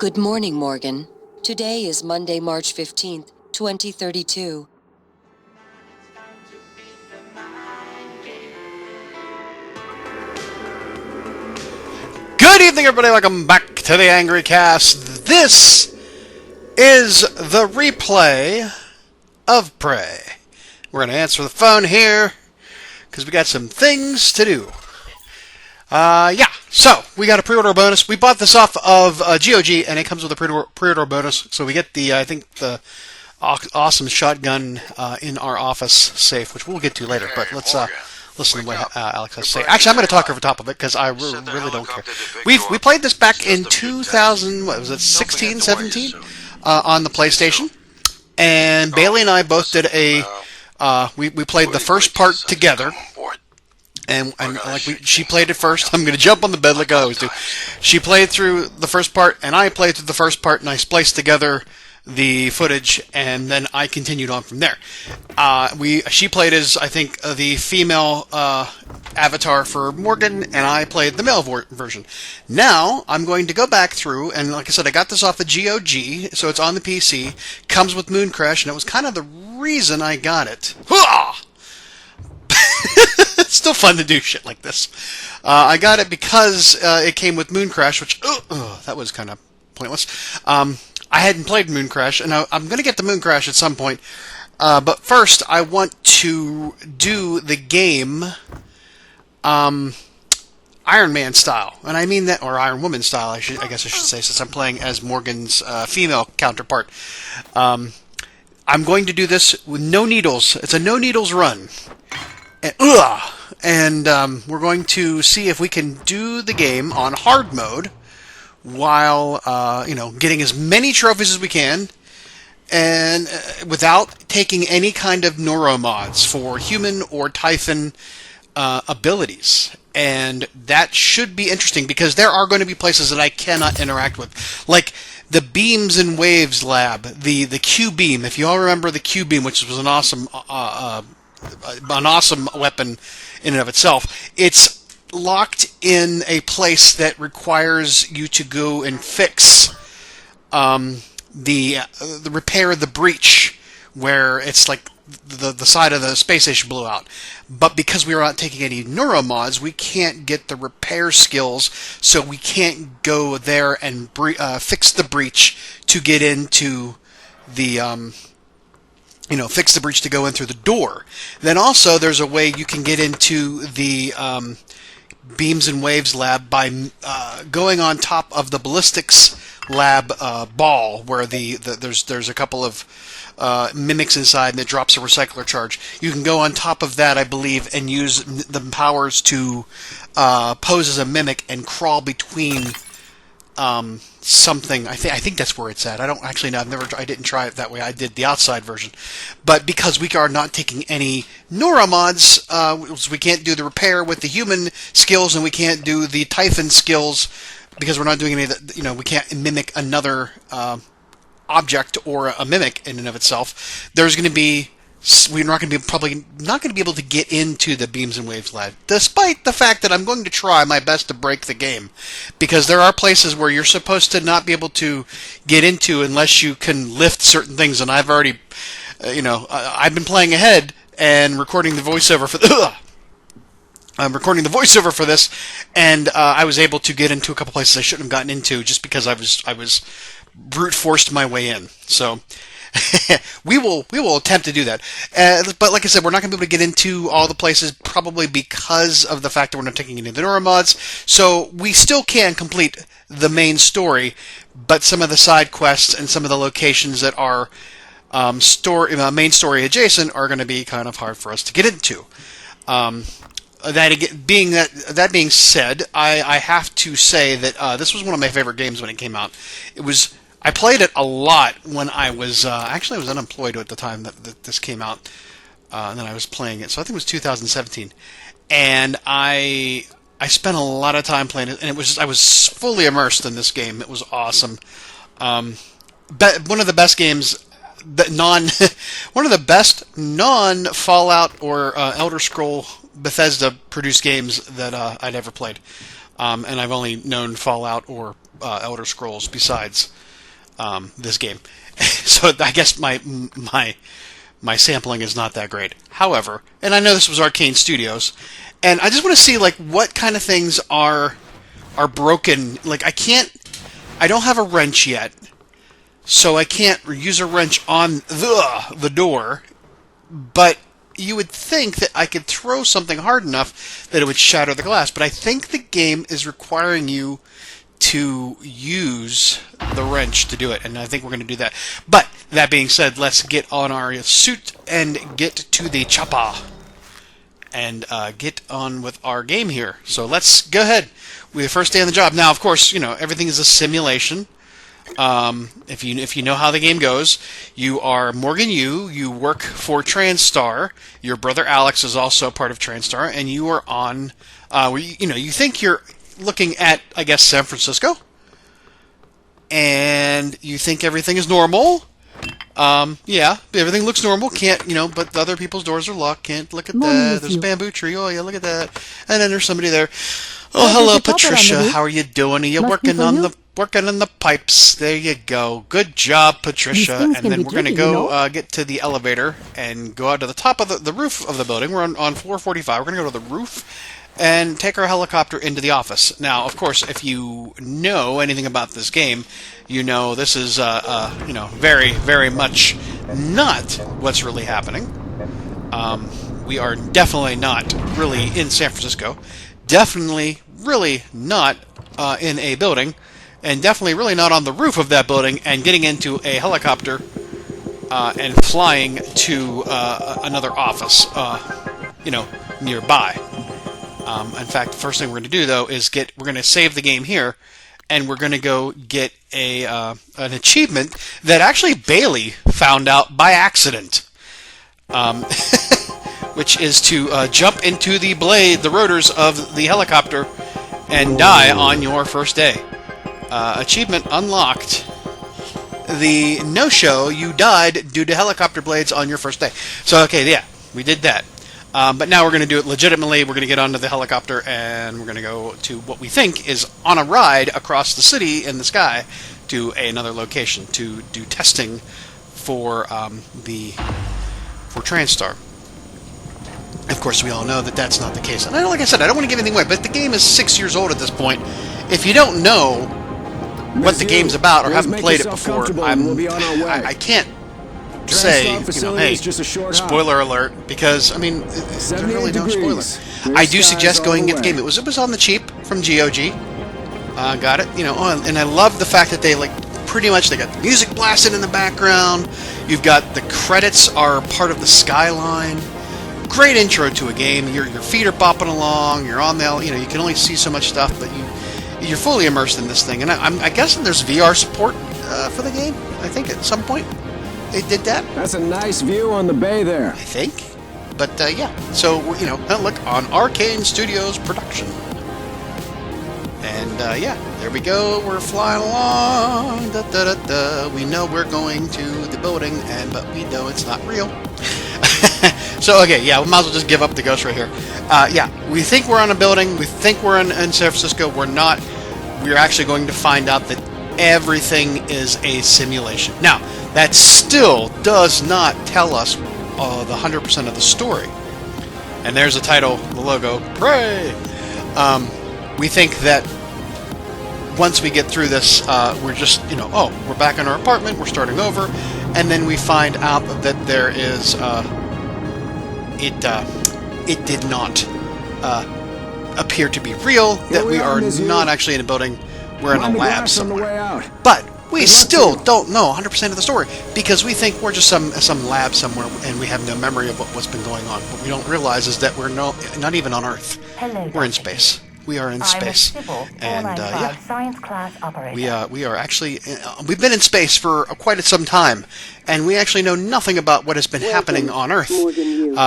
Good morning, Morgan. Today is Monday, March 15th, 2032. Good evening, everybody. Welcome back to the Angry Cast. This is the replay of Prey. We're going to answer the phone here because we got some things to do. So we got a pre-order bonus. We bought this off of GOG, and it comes with a pre-order bonus. So we get the, I think, the awesome shotgun in our office safe, which we'll get to later. But let's listen to what Alex has to say. Actually, I'm going to talk over top of it because I really don't care. We played this back in 2000, what was it, 16, 17, on the PlayStation, and Bailey and I both did a. We played the first part together. And like she played it first. I'm going to jump on the bed like I always do. She played through the first part, and I played through the first part, and I spliced together the footage, and then I continued on from there. She played as, I think, the female avatar for Morgan, and I played the male version. Now, I'm going to go back through, and like I said, I got this off of GOG, so it's on the PC, comes with Moon Crash, and it was kind of the reason I got it. Hooah! It's still fun to do shit like this. I got it because it came with Moon Crash, which that was kind of pointless. I hadn't played Moon Crash, and I'm going to get to Moon Crash at some point. But first, I want to do the game Iron Man style, and I mean that, or Iron Woman style. I guess I should say, since I'm playing as Morgan's female counterpart. I'm going to do this with no needles. It's a no needles run. And we're going to see if we can do the game on hard mode while, getting as many trophies as we can, and without taking any kind of neuromods for human or Typhon abilities. And that should be interesting because there are going to be places that I cannot interact with, like the Beams and Waves lab, the Q-beam. If you all remember the Q-beam, which was an awesome weapon in and of itself. It's locked in a place that requires you to go and fix the repair the breach where it's like the side of the space station blew out. But because we are not taking any neuromods, we can't get the repair skills, so we can't go there and fix the breach to get into the fix the breach to go in through the door. Then also there's a way you can get into the Beams and Waves lab by going on top of the ballistics lab ball, where there's a couple of mimics inside, and it drops a recycler charge. You can go on top of that, I believe, and use the powers to pose as a mimic and crawl between something. I think that's where it's at. I don't actually know. I didn't try it that way. I did the outside version. But because we are not taking any neuromods, we can't do the repair with the human skills, and we can't do the Typhon skills because we're not doing any of the, we can't mimic another object or a mimic in and of itself. We're not going to be probably not going to be able to get into the Beams and Waves lab, despite the fact that I'm going to try my best to break the game, because there are places where you're supposed to not be able to get into unless you can lift certain things, and I've already, I've been playing ahead and recording the voiceover for I'm recording the voiceover for this, and I was able to get into a couple places I shouldn't have gotten into just because I was brute forced my way in. So. we will attempt to do that, but like I said, we're not going to be able to get into all the places, probably because of the fact that we're not taking any of the neuromods. So we still can complete the main story, but some of the side quests and some of the locations that are main story adjacent are going to be kind of hard for us to get into. That being said, I have to say that this was one of my favorite games when it came out. I played it a lot when I was I was unemployed at the time that this came out, and then I was playing it. So I think it was 2017, and I spent a lot of time playing it, and I was fully immersed in this game. It was awesome. One of the best games, one of the best non-Fallout or Elder Scroll Bethesda produced games that I'd ever played. And I've only known Fallout or Elder Scrolls besides this game. So I guess my sampling is not that great. However, and I know this was Arcane Studios, and I just want to see like what kind of things are broken. Like I don't have a wrench yet, so I can't use a wrench on the door. But you would think that I could throw something hard enough that it would shatter the glass. But I think the game is requiring you to use the wrench to do it, and I think we're going to do that. But that being said, let's get on our suit and get to the chopper and get on with our game here. So let's go ahead. We're the first day on the job. Now, of course, everything is a simulation. If you know how the game goes, you are Morgan Yu. You work for TranStar. Your brother Alex is also part of TranStar, and you are on. You think you're looking at, I guess, San Francisco, and you think everything is normal. Yeah, everything looks normal. Can't, but the other people's doors are locked. Can't look at that. There's a bamboo tree. Oh, yeah, look at that. And then there's somebody there. Oh, hello, Patricia. How are you doing? Are you working on the pipes? There you go. Good job, Patricia. And then we're going to go get to the elevator and go out to the top of the roof of the building. We're on floor 45. We're going to go to the roof and take our helicopter into the office. Now, of course, if you know anything about this game, this is very, very much not what's really happening. We are definitely not really in San Francisco. Definitely really not in a building, and definitely really not on the roof of that building and getting into a helicopter and flying to another office, nearby. In fact, the first thing we're going to do, though, is we're going to save the game here, and we're going to go get an achievement that actually Bailey found out by accident, which is to jump into the rotors of the helicopter and die on your first day. Achievement unlocked. The no-show, you died due to helicopter blades on your first day. So, okay, yeah, we did that. But now we're going to do it legitimately. We're going to get onto the helicopter, and we're going to go to what we think is on a ride across the city in the sky to another location to do testing for TranStar. Of course, we all know that that's not the case. And like I said, I don't want to give anything away, but the game is 6 years old at this point. If you don't know what the game's about or haven't played it before, I can't say, hey, spoiler alert, because, there's really no spoiler. I do suggest going and get the game. It was on the cheap from GOG. Got it, and I love the fact that they, pretty much they got the music blasted in the background. You've got the credits are part of the skyline. Great intro to a game. Your feet are bopping along. You're on the, you can only see so much stuff, but you're fully immersed in this thing. And I guess there's VR support for the game. I think at some point they did that. That's a nice view on the bay there. I think. But yeah, so look on Arcane Studios production. And yeah, there we go. We're flying along. Da, da, da, da. We know we're going to the building, but we know it's not real. So, okay, yeah, we might as well just give up the ghost right here. Yeah, we think we're on a building. We think we're in San Francisco. We're not. We're actually going to find out that everything is a simulation. Now, that still does not tell us the 100% of the story. And there's the title, the logo, Pray! We think that once we get through this, we're just, we're back in our apartment, we're starting over, and then we find out that there is, it did not appear to be real, that we are not actually in a building, we're in a lab somewhere. But we still don't know 100% of the story, because we think we're just some lab somewhere, and we have no memory of what's been going on. What we don't realize is that we're not even on Earth. We're in space. We are in space, and yeah, science class operator. we are actually we've been in space for quite some time, and we actually know nothing about what has been happening on Earth,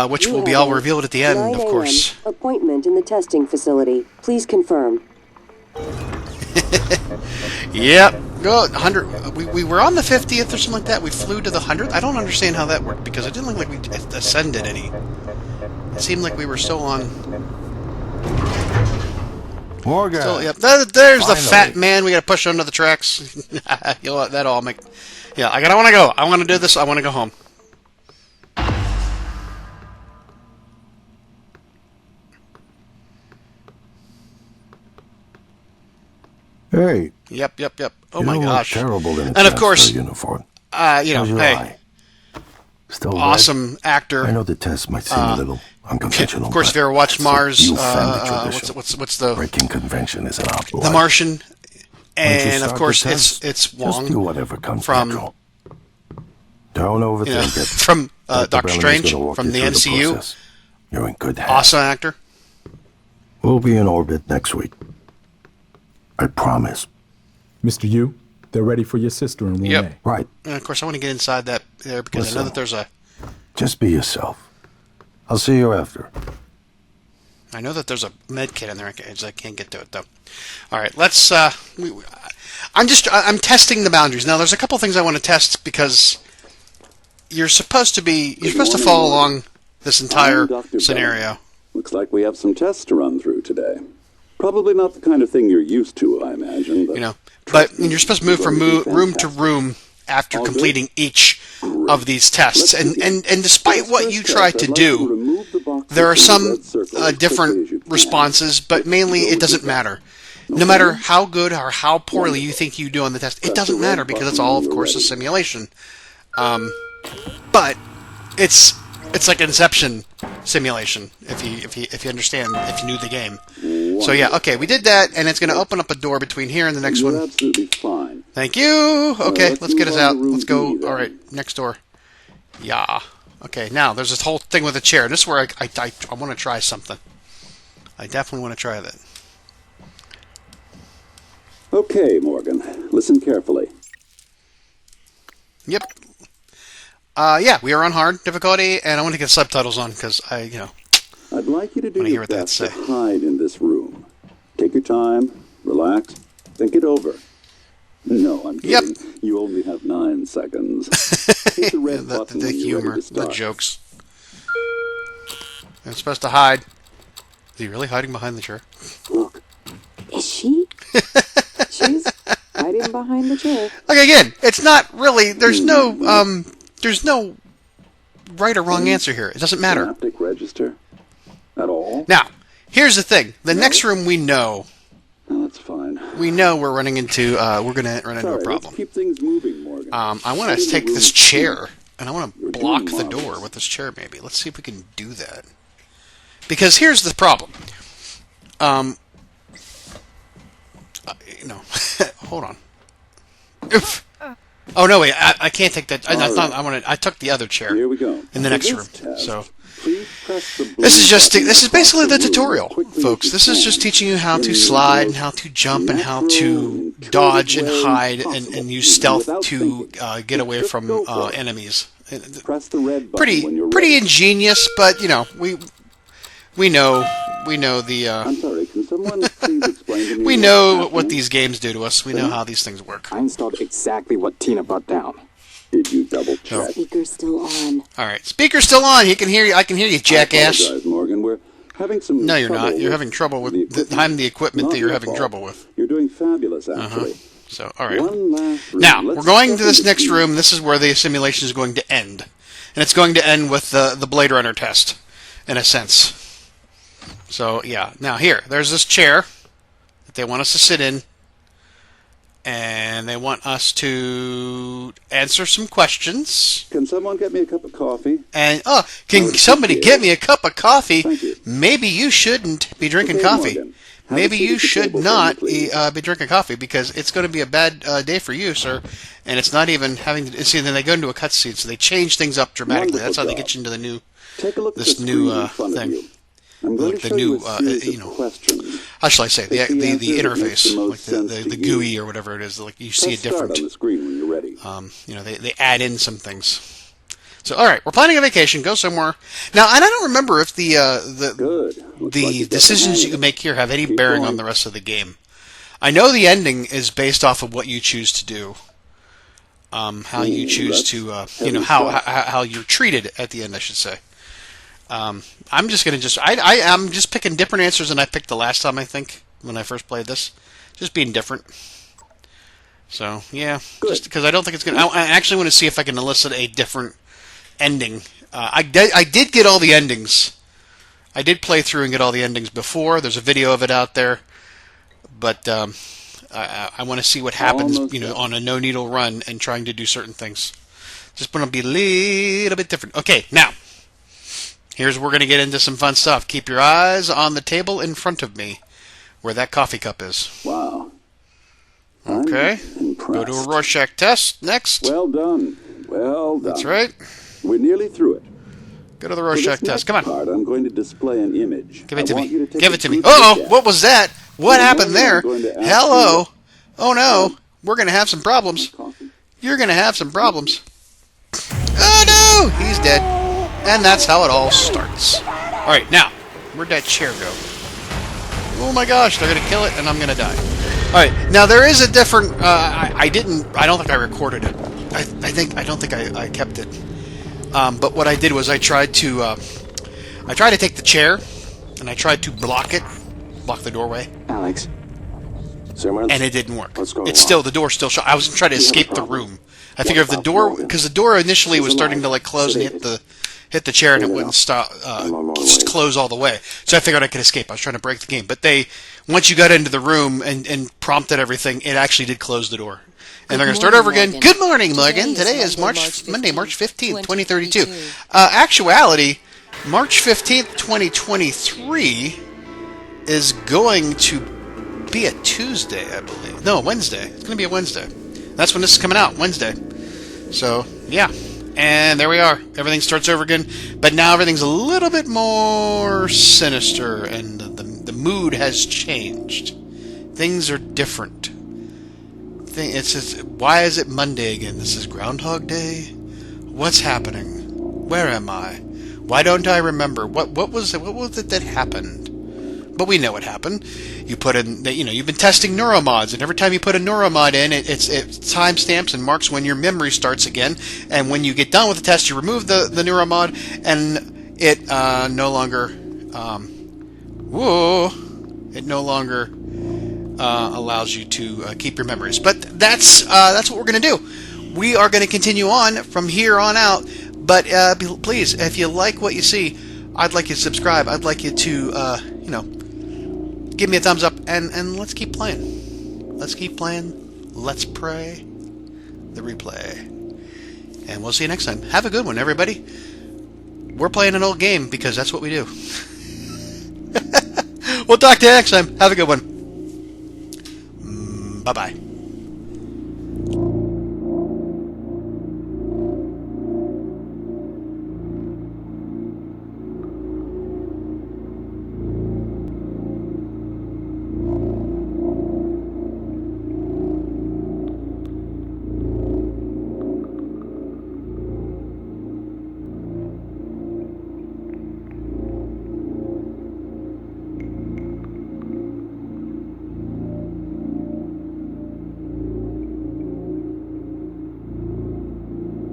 which will be all revealed at the end, of course. Appointment in the testing facility. Please confirm. Yep. Go 100. We were on the 50th or something like that. We flew to the 100th. I don't understand how that worked, because it didn't look like we ascended any. It seemed like we were still on. Morgan. Still, yep. There's the Finally. fat man. We got to push under the tracks. You know what? That'll all make. Yeah, I want to go. I want to do this. I want to go home. Hey. Yep. Oh You my don't gosh. Look terrible in a And of course, transfer uniform. How's your hey. eye? Still Awesome red? actor. I know the test might seem a little unconventional. Of course, if you ever watched Mars, what's the breaking convention is an The Martian, and of course it's Wong. Just do whatever comes from natural. Don't overthink it. From Doctor Strange from the MCU. You're in good hands. Awesome actor. We'll be in orbit next week. I promise. Mr. Yu, they're ready for your sister in 1A. Yep. Right. And of course, I want to get inside that there because I know that there's a. Just be yourself. I'll see you after. I know that there's a med kit in there. I can't get to it though. All right, let's. I'm testing the boundaries now. There's a couple things I want to test because you're supposed to follow along this entire scenario. Looks like we have some tests to run through today. Probably not the kind of thing you're used to, I imagine. But but you're supposed to move from room to room after completing each of these tests. And despite what you try to do, there are some different responses, but mainly it doesn't matter. No matter how good or how poorly you think you do on the test, it doesn't matter because it's all, of course, a simulation. But it's like an Inception simulation, if you understand, if you knew the game. So yeah, okay, we did that, and it's going to open up a door between here and the next one. Absolutely fine. Thank you. Okay, let's get us out. Let's go. All right, next door. Yeah. Okay, now there's this whole thing with a chair. This is where I want to try something. I definitely want to try that. Okay, Morgan, listen carefully. Yep. Yeah, we are on hard difficulty, and I want to get subtitles on because I'd like you to do hear your what that best to say. hide in this room. Take your time, relax, think it over. No, I'm kidding. Yep. You only have 9 seconds. Hit the red button the when you're humor, ready to the start. jokes. I'm supposed to hide. Is he really hiding behind the chair? Look, is she? She's hiding behind the chair. Okay, again, it's not really. There's no right or wrong answer here. It doesn't matter. Synaptic register? At all? Now, here's the thing. The next room we know. No, that's fine. We know we're running into. We're going to run into a Let's problem. keep things moving, Morgan. I want to take this chair and I want to block the door with this chair. Maybe let's see if we can do that. Because here's the problem. Hold on. Oof. Oh no! Wait, I can't take that. I took the other chair Here we go. in the next For room. this test, So please press the blue this is button basically the across room tutorial, as quickly as folks. you This is can. just teaching you how to slide and how to jump and how to dodge and hide and use stealth to get away from enemies. Press the red button when you're Pretty ready. ingenious, but we know the. I'm sorry, can someone please explain to me We what's know happening? what these games do to us. We know how these things work. I installed exactly what Tina brought down. Did you double check? Speaker's still on. All right, speaker's still on. He can hear you. I can hear you, jackass. I apologize, Morgan. We're having some No, you're trouble not. You're with having trouble with the the equipment Not that you're your having fault. trouble with. You're doing fabulous, actually. So, all right. One last room. Now Let's we're going to step this into next the- room. This is where the simulation is going to end, and it's going to end with the Blade Runner test, in a sense. So yeah. Now there's this chair that they want us to sit in, and they want us to answer some questions. Can someone get me a cup of coffee? And can somebody get me a cup of coffee? Thank you. Maybe you shouldn't be drinking Okay, coffee. Morgan. Have Maybe a seat you at the should table for not me, please. be drinking coffee because it's going to be a bad day for you, sir. And it's not even having to see. Then they go into a cutscene, so they change things up dramatically. Wonderful That's how they job. get you into the new. Take a look This at the new, screen in front thing. of you. I'm going Like to the show you new, a series of questions. How shall I say the Pick the answer that makes interface, the most like sense the to you. GUI or whatever it is. Like you see a Press start different. on the screen when you're ready. They add in some things. So all right, we're planning a vacation. Go somewhere now, and I don't remember if Good. Looks like the you got the decisions hang you of make here have any Keep bearing going. on the rest of the game. I know the ending is based off of what you choose to do, how you choose that's to, heavy how you're treated at the end, I should say. I'm just gonna I'm just picking different answers than I picked the last time, I think, when I first played this. Just being different. So, yeah. Just because I don't think it's going to... I actually want to see if I can elicit a different ending. I did get all the endings. I did play through and get all the endings before. There's a video of it out there. But I want to see what happens, on a no-needle run and trying to do certain things. Just want to be a little bit different. Okay, now... Here's where we're going to get into some fun stuff. Keep your eyes on the table in front of me, where that coffee cup is. Wow. Okay. Impressed. Go to a Rorschach test next. Well done. Well done. That's right. We're nearly through it. Go to the Rorschach test. Come on. Part, I'm going to display an image. Give it to me. You to Give it to me. good Uh-oh. look at. What was that? What happened there? I'm going to ask Hello. you- Oh, no. We're going to have some problems. Coffee? You're going to have some problems. Oh, no. He's dead. And that's how it all starts. All right, now, where'd that chair go? Oh my gosh, they're gonna kill it, and I'm gonna die. All right, now there is a different. I don't think I recorded it. I don't think I kept it. But what I did was I tried to take the chair, and I tried to block the doorway, Alex. Someone and it didn't work. What's going It's on? still the door's still shut. I was trying to escape the room. I figured if the door, because the door initially was starting to close and hit the chair, and it wouldn't stop close all the way. So I figured I could escape. I was trying to break the game, but once you got into the room and prompted everything, it actually did close the door. And they're going to start over again. Good morning, Morgan. Today is Monday, March 15th, 2032. Actuality, March 15th, 2023 is going to be a Tuesday, I believe. No, Wednesday. It's going to be a Wednesday. That's when this is coming out, Wednesday. So, yeah. And there we are. Everything starts over again. But now everything's a little bit more sinister, and the mood has changed. Things are different. Why is it Monday again? This is Groundhog Day? What's happening? Where am I? Why don't I remember? What was it that happened? But we know what happened. You put in, you've been testing neuromods, and every time you put a neuromod in, it timestamps and marks when your memory starts again. And when you get done with the test, you remove the neuromod, and it no longer, allows you to keep your memories. But that's what we're going to do. We are going to continue on from here on out. But please, if you like what you see, I'd like you to subscribe. I'd like you to, give me a thumbs up, and let's keep playing. Let's keep playing. Let's pray the replay. And we'll see you next time. Have a good one, everybody. We're playing an old game because that's what we do. We'll talk to you next time. Have a good one. Bye-bye.